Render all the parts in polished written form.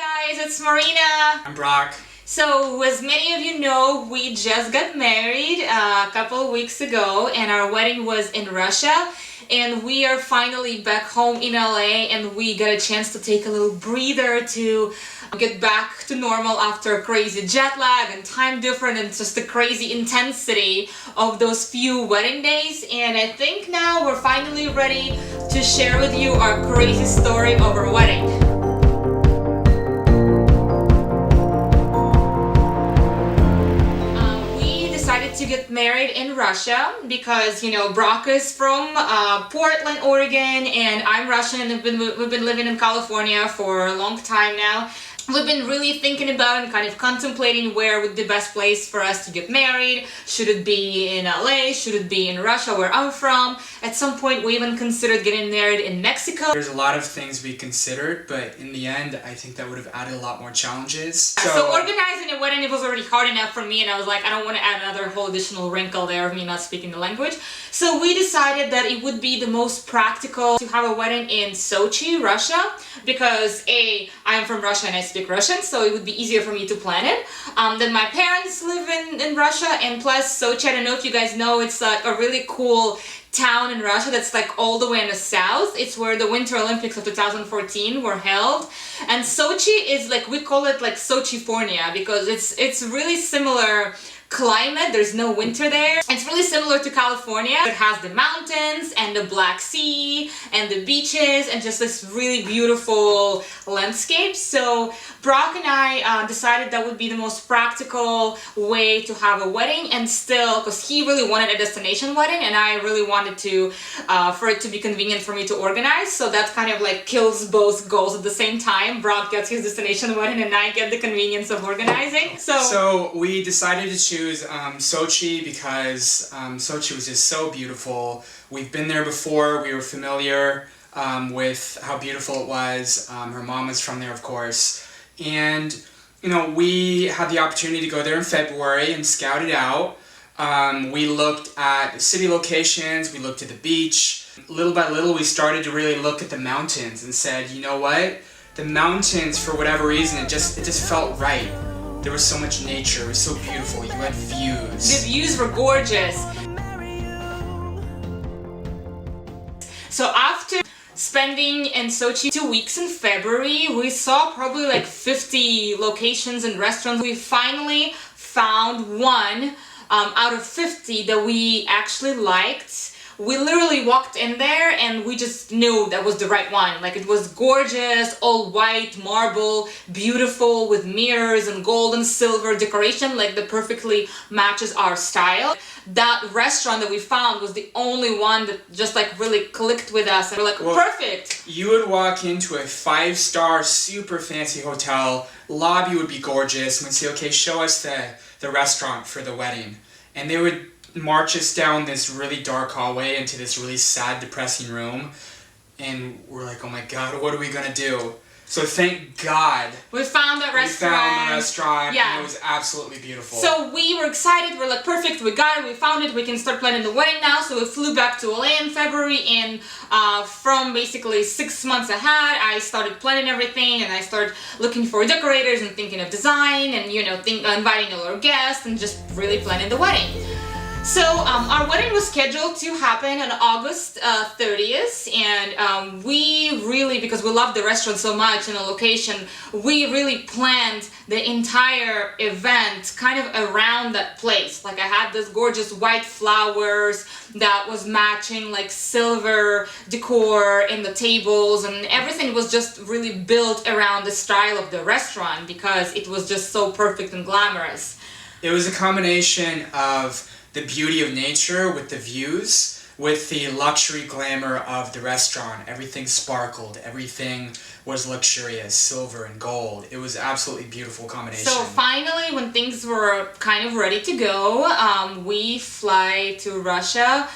guys, it's Marina. I'm Brock. So, as many of you know, we just got married a couple of weeks ago, and our wedding was in Russia. And we are finally back home in LA, and we got a chance to take a little breather to get back to normal after a crazy jet lag and time difference and just the crazy intensity of those few wedding days. And I think now we're finally ready to share with you our crazy story of our wedding. To get married in Russia because, you know, Brock is from Portland, Oregon, and I'm Russian, and we've been living in California for a long time now. We've been really thinking about and kind of contemplating where would be the best place for us to get married. Should it be in LA? Should it be in Russia, where I'm from? At some point, we even considered getting married in Mexico. There's a lot of things we considered, but in the end, I think that would have added a lot more challenges. So organizing a wedding, it was already hard enough for me, and I was like, I don't want to add another whole additional wrinkle there of me not speaking the language. So we decided that it would be the most practical to have a wedding in Sochi, Russia, because A, I'm from Russia and I speak Russian, so it would be easier for me to plan it. Then my parents live in Russia, and plus Sochi, I don't know if you guys know, it's like a really cool town in Russia that's like all the way in the south. It's where the Winter Olympics of 2014 were held. And Sochi is like, we call it like Sochifornia because it's really similar climate. There's no winter there. It's really similar to California. It has the mountains and the Black Sea and the beaches and just this really beautiful landscape. So Brock and I decided that would be the most practical way to have a wedding, and still, because he really wanted a destination wedding and I really wanted to for it to be convenient for me to organize. So that kind of like kills both goals at the same time. Brock gets his destination wedding and I get the convenience of organizing. So we decided to choose Sochi because Sochi was just so beautiful. We've been there before. We were familiar with how beautiful it was. Her mom was from there, of course. And, you know, we had the opportunity to go there in February and scout it out. We looked at city locations. We looked at the beach. Little by little, we started to really look at the mountains and said, you know what? The mountains, for whatever reason, it just felt right. There was so much nature, it was so beautiful, you had views. The views were gorgeous. So after spending in Sochi 2 weeks in February, we saw probably like 50 locations and restaurants. We finally found one out of 50 that we actually liked. We literally walked in there and we just knew that was the right one. Like, it was gorgeous, all white marble, beautiful with mirrors and gold and silver decoration, like that perfectly matches our style. That restaurant that we found was the only one that just like really clicked with us, and we're like, perfect. You would walk into a 5-star super fancy hotel, lobby would be gorgeous, and we'd say, okay, show us the restaurant for the wedding. And they would march us down this really dark hallway into this really sad, depressing room, and we're like, oh my god, what are we gonna do? So thank God we found that restaurant. We found the restaurant, yeah. And it was absolutely beautiful. So we were excited, we're like, perfect, we got it, we found it, we can start planning the wedding now. So we flew back to LA in February, and from basically 6 months ahead, I started planning everything, and I started looking for decorators and thinking of design, and, you know, inviting all our guests, and just really planning the wedding. So our wedding was scheduled to happen on August 30th, and we really, because we loved the restaurant so much and the location, we really planned the entire event kind of around that place. Like, I had this gorgeous white flowers that was matching like silver decor in the tables, and everything was just really built around the style of the restaurant because it was just so perfect and glamorous. It was a combination of the beauty of nature with the views, with the luxury glamour of the restaurant. Everything sparkled, everything was luxurious, silver and gold. It was absolutely beautiful combination. So finally, when things were kind of ready to go, we fly to Russia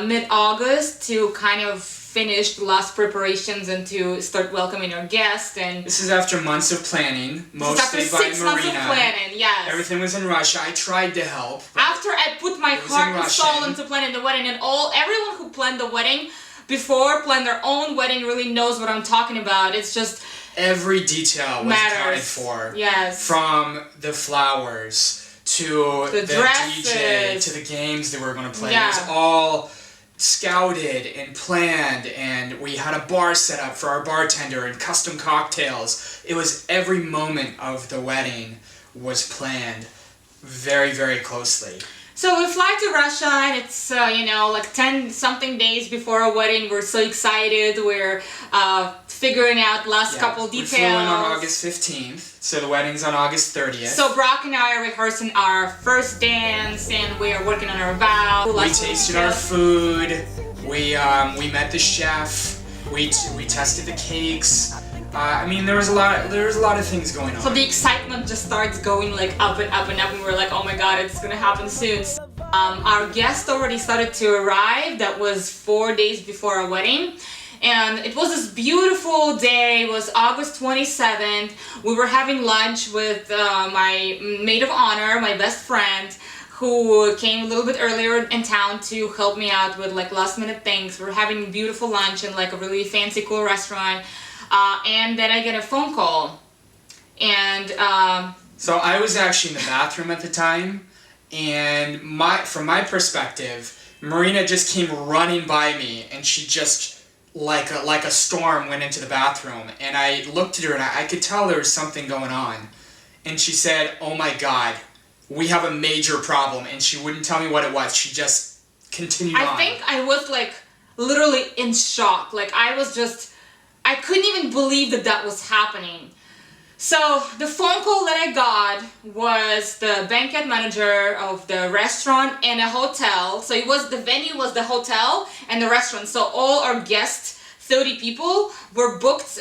mid-August to kind of finish the last preparations and to start welcoming our guests. And this is after months of planning, mostly by Marina. 6 months of planning, yes. Everything was in Russia. I tried to help. After I put my heart and soul into planning the wedding, and everyone who planned the wedding before planned their own wedding really knows what I'm talking about. It's just Every detail was accounted Matters. for. Yes. From the flowers to The DJ dresses. to the games that we were going to play. Yeah. It was all scouted and planned, and we had a bar set up for our bartender and custom cocktails. It was every moment of the wedding was planned very, very closely. So we fly to Russia, and it's like 10 something days before our wedding. We're so excited. We're figuring out last couple details. We flew in on August 15th, so the wedding's on August 30th. So Brock and I are rehearsing our first dance, and we are working on our vow. We tasted our food. We met the chef. We tested the cakes. There was a lot of things going on. So the excitement just starts going like up and up and up, and we're like, oh my god, it's gonna happen soon. Our guests already started to arrive. That was 4 days before our wedding. And it was this beautiful day. It was August 27th. We were having lunch with my maid of honor, my best friend, who came a little bit earlier in town to help me out with like last minute things. We were having beautiful lunch in like a really fancy, cool restaurant. And then I get a phone call. And so I was actually in the bathroom at the time, and from my perspective, Marina just came running by me, and she just like a storm went into the bathroom, and I looked at her and I could tell there was something going on, and she said, "Oh my God, we have a major problem," and she wouldn't tell me what it was. She just continued on. I think I was like literally in shock. Like I couldn't even believe that was happening. So the phone call that I got was the banquet manager of the restaurant and a hotel. So the venue was the hotel and the restaurant. So all our guests, 30 people, were booked.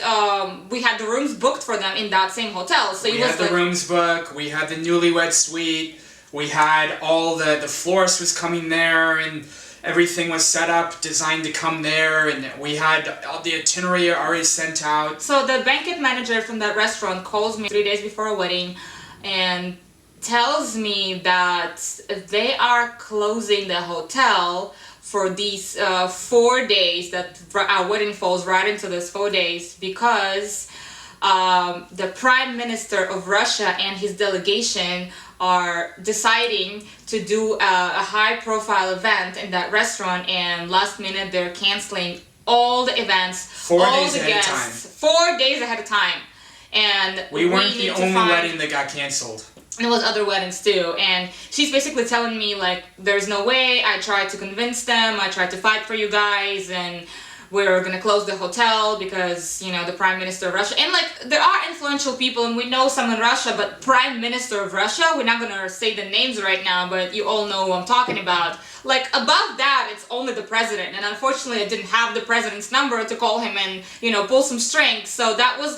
We had the rooms booked for them in that same hotel. So we had the rooms booked. We had the newlywed suite. We had all the florist was coming there, and everything was set up, designed to come there, and we had all the itinerary already sent out. So the banquet manager from that restaurant calls me 3 days before our wedding and tells me that they are closing the hotel for these 4 days, that our wedding falls right into those 4 days, because the Prime Minister of Russia and his delegation are deciding to do a high-profile event in that restaurant, and last minute they're canceling all the events, 4 days ahead of time. 4 days ahead of time, and we weren't the only wedding that got canceled. There was other weddings too, and she's basically telling me like, there's no way. I tried to convince them. I tried to fight for you guys, and we're gonna close the hotel because, the Prime Minister of Russia, and like, there are influential people, and we know some in Russia, but Prime Minister of Russia, we're not gonna say the names right now, but you all know who I'm talking about. Like, above that, it's only the president, and unfortunately I didn't have the president's number to call him and, pull some strings, so that was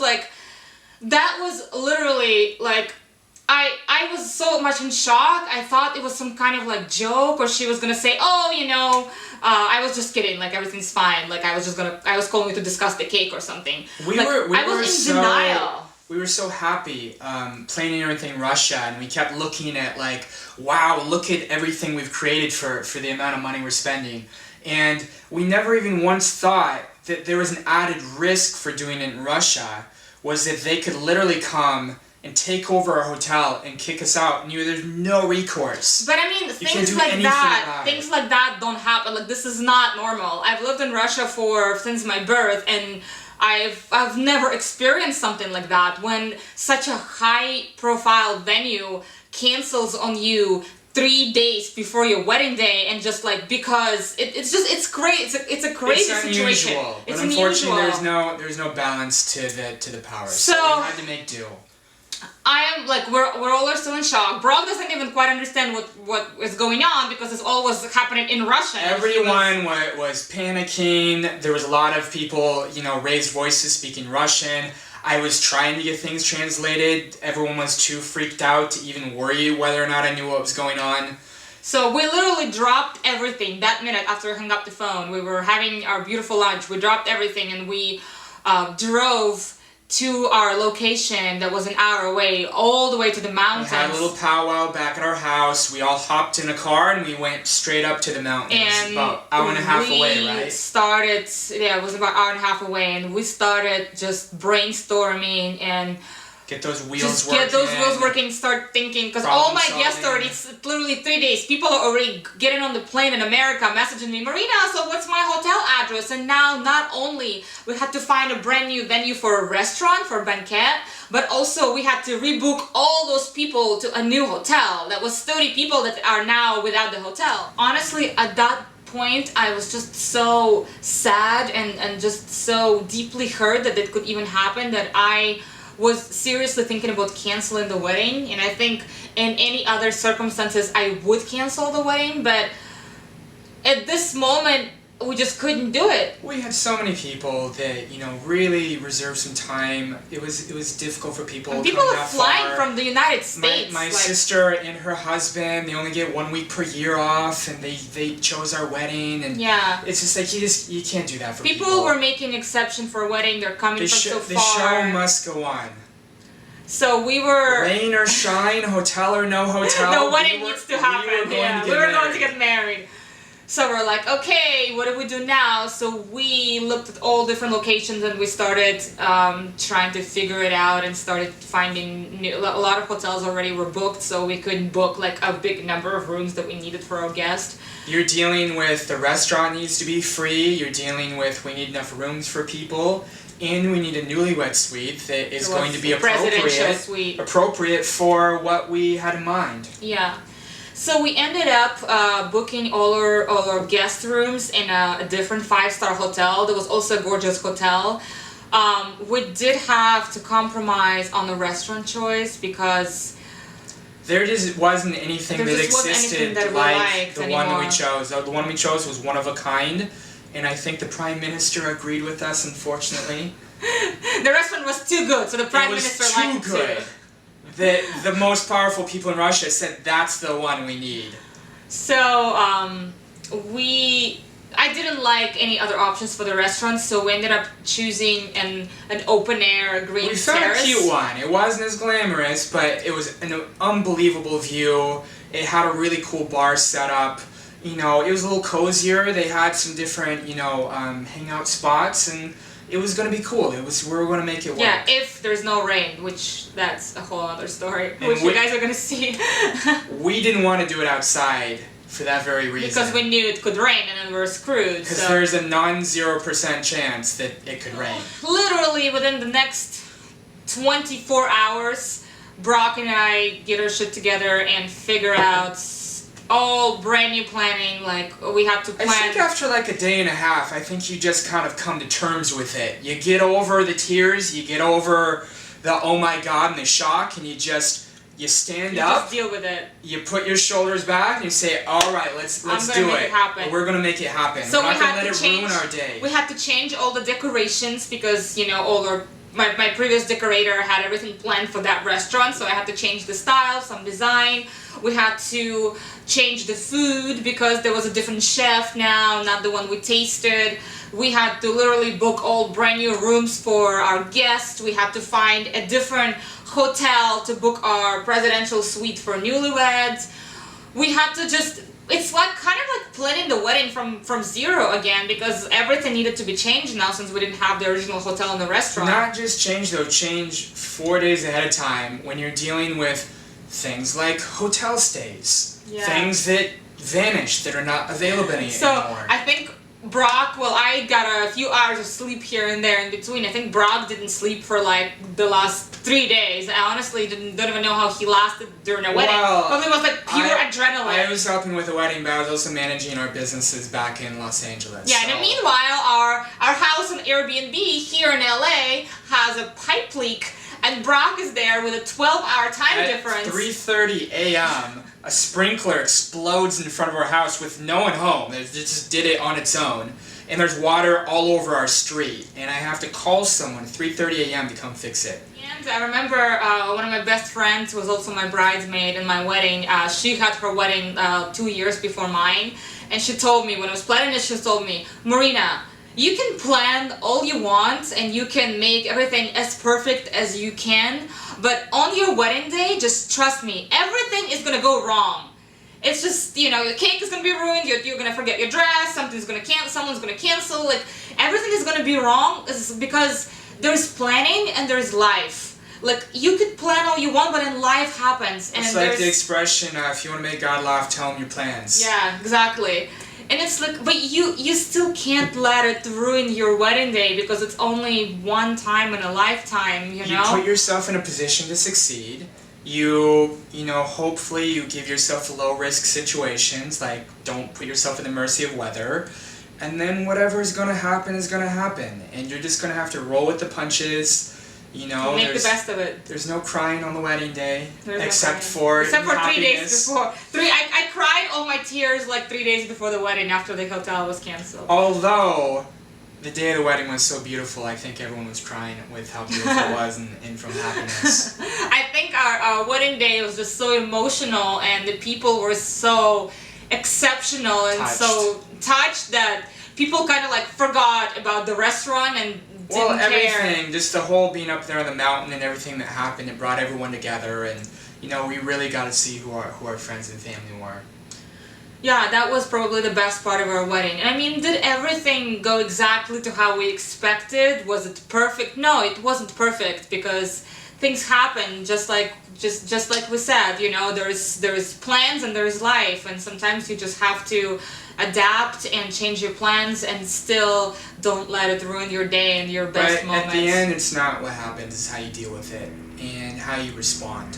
literally like, I was so much in shock. I thought it was some kind of like joke, or she was gonna say, I was just kidding, like everything's fine, like I was calling you to discuss the cake or something. I was in denial. We were so happy planning everything in Russia, and we kept looking at like, wow, look at everything we've created for the amount of money we're spending. And we never even once thought that there was an added risk for doing it in Russia, was that they could literally come and take over our hotel and kick us out, and there's no recourse. But things like that don't happen. Like, this is not normal. I've lived in Russia since my birth, and I've never experienced something like that, when such a high-profile venue cancels on you 3 days before your wedding day, and just like, because it's great. It's a crazy situation. Unusual. It's but unusual. Unfortunately, there's no balance to the powers. So we had to make do. We're all still in shock. Brock doesn't even quite understand what is going on, because it's all was happening in Russia. Everyone was panicking. There was a lot of people, raised voices speaking Russian. I was trying to get things translated. Everyone was too freaked out to even worry whether or not I knew what was going on. So we literally dropped everything that minute after we hung up the phone. We were having our beautiful lunch. We dropped everything, and we drove to our location that was an hour away, all the way to the We mountains. had a little powwow back at our house. We all hopped in a car and we went straight up to the mountain. It was And about an hour and a half away, we right? started, yeah, it was about an hour and a half away, and we started just brainstorming and Get those wheels just working. get those wheels working, start thinking, because Problem all my guests solving. already, it's literally 3 days, people are already getting on the plane in America, messaging me, Marina, so what's my hotel address? And now not only we had to find a brand new venue for a restaurant, for a banquet, but also we had to rebook all those people to a new hotel. That was 30 people that are now without the hotel. Honestly, at that point, I was just so sad and just so deeply hurt that it could even happen that I was seriously thinking about canceling the wedding. And I think in any other circumstances I would cancel the wedding, but at this moment we just couldn't do it. We had so many people that, you know, really reserved some time. It was difficult for people. And people coming are that flying far. from the United States. My like, sister and her husband, they only get 1 week per year off, and they chose our wedding, and yeah. it's just like you can't do that for people. People were making exception for a wedding. They're coming from so The far. show must go on. So we were. Rain or shine, hotel or no hotel. The wedding needs to happen. We We were going to get married. So we're like, okay, what do we do now? So we looked at all different locations and we started trying to figure it out and started finding a lot of hotels already were booked, so we couldn't book like a big number of rooms that we needed for our guest. You're dealing with the restaurant needs to be free. You're dealing with we need enough rooms for people. And we need a newlywed suite that is going to be presidential suite. appropriate for what we had in mind. Yeah. So we ended up booking all our guest rooms in a different 5-star hotel. There was also a gorgeous hotel. We did have to compromise on the restaurant choice because there just wasn't anything there that just wasn't existed anything that we like liked the one that we anymore. chose. The one we chose was one of a kind, and I think the Prime Minister agreed with us, unfortunately. The restaurant was too good, so the Prime It was Minister too liked good. it. The most powerful people in Russia said that's the one we need. So I didn't like any other options for the restaurant, so we ended up choosing an open air green We found terrace. a cute one. It wasn't as glamorous, but it was an unbelievable view. It had a really cool bar setup. You know, it was a little cozier. They had some different, hangout spots, and it was going to be cool. We were going to make it work. Yeah, if there's no rain, which that's a whole other story, And which you guys are gonna see. We didn't want to do it outside for that very reason. Because we knew it could rain and then we were screwed. Because So there's a non-0% chance that it could rain. literally within the next 24 hours, Brock and I get our shit together and figure out all brand new planning. Like we had to plan. I think after like a day and a half, I think you just kind of come to terms with it. You get over the tears, you get over the oh my god and the shock, and you stand You up, just deal with it. you put your shoulders back, and you say, all right, let's gonna do make it. it happen. We're gonna make it happen. So We're not we gonna had let to it ruin change- our day. We had to change all the decorations because my previous decorator had everything planned for that restaurant, so I had to change the style, some design. We had to change the food because there was a different chef now, not the one we tasted. We had to literally book all brand new rooms for our guests. We had to find a different hotel to book our presidential suite for newlyweds. We had to it's like kind of like planning the wedding from zero again because everything needed to be changed now since we didn't have the original hotel and the restaurant. Not just change though, change 4 days ahead of time when you're dealing with things like hotel stays. Yeah. Things that vanish, that are not available anymore. So I think Brock, I got a few hours of sleep here and there in between. I think Brock didn't sleep for like the last 3 days. I honestly don't even know how he lasted during a wedding. Well, Probably was like pure adrenaline. I was helping with a wedding, but I was also managing our businesses back in Los Angeles. Yeah, so. and meanwhile, our house on Airbnb here in LA has a pipe leak, and Brock is there with a 12-hour time difference. At 3:30 a.m., a sprinkler explodes in front of our house with no one home. It just did it on its own. And there's water all over our street. And I have to call someone at 3:30 a.m. to come fix it. And I remember one of my best friends was also my bridesmaid in my wedding. She had her wedding 2 years before mine. And she told me, when I was planning it, she told me, Marina, you can plan all you want and you can make everything as perfect as you can, but on your wedding day, just trust me, everything is gonna go wrong. It's just, you know, your cake is gonna be ruined, you're gonna forget your dress, someone's gonna cancel, like, everything is gonna be wrong because there's planning and there's life. Like, you could plan all you want, but then life happens. And it's like the expression, if you want to make God laugh, tell him your plans. Yeah, exactly. And it's like, but you still can't let it ruin your wedding day because it's only one time in a lifetime, you know? You put yourself in a position to succeed. You know, hopefully you give yourself low-risk situations, like don't put yourself in the mercy of weather. And then whatever is going to happen is going to happen. And you're just going to have to roll with the punches. You know, make the best of it. There's no crying on the wedding day, except for 3 days before. I cried all my tears like 3 days before the wedding after the hotel was canceled. Although the day of the wedding was so beautiful, I think everyone was crying with how beautiful it was and from happiness. I think our wedding day was just so emotional, and the people were so exceptional and so touched that people kind of like forgot about the restaurant and didn't everything, care. Just the whole being up there on the mountain and everything that happened, it brought everyone together, and you know, we really got to see who our friends and family were. Yeah, that was probably the best part of our wedding. I mean, did everything go exactly to how we expected? Was it perfect? No, it wasn't perfect because things happen just like we said, you know, there's plans and there's life, and sometimes you just have to adapt and change your plans and still don't let it ruin your day and your best moments. At the end, it's not what happens, it's how you deal with it and how you respond.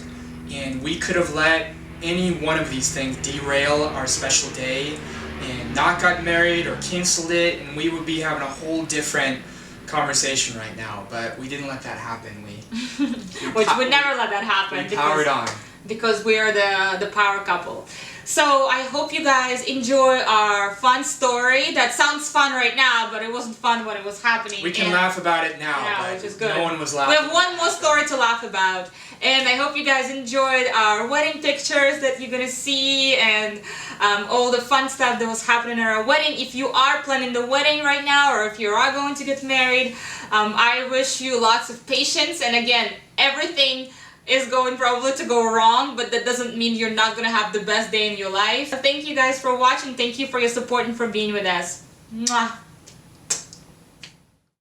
And we could have let any one of these things derail our special day and not got married or canceled it, and we would be having a whole different conversation right now, but we didn't let that happen. Which would never let that happen. We powered on. Because we are the power couple. So I hope you guys enjoy our fun story. That sounds fun right now, but it wasn't fun when it was happening. We can laugh about it now, but which is good. No one was laughing. We have one more story to laugh about. And I hope you guys enjoyed our wedding pictures that you're gonna see, and all the fun stuff that was happening at our wedding. If you are planning the wedding right now, or if you are going to get married, I wish you lots of patience. And again, everything is going probably to go wrong, but that doesn't mean you're not gonna have the best day in your life. Thank you guys for watching. Thank you for your support and for being with us. Mwah.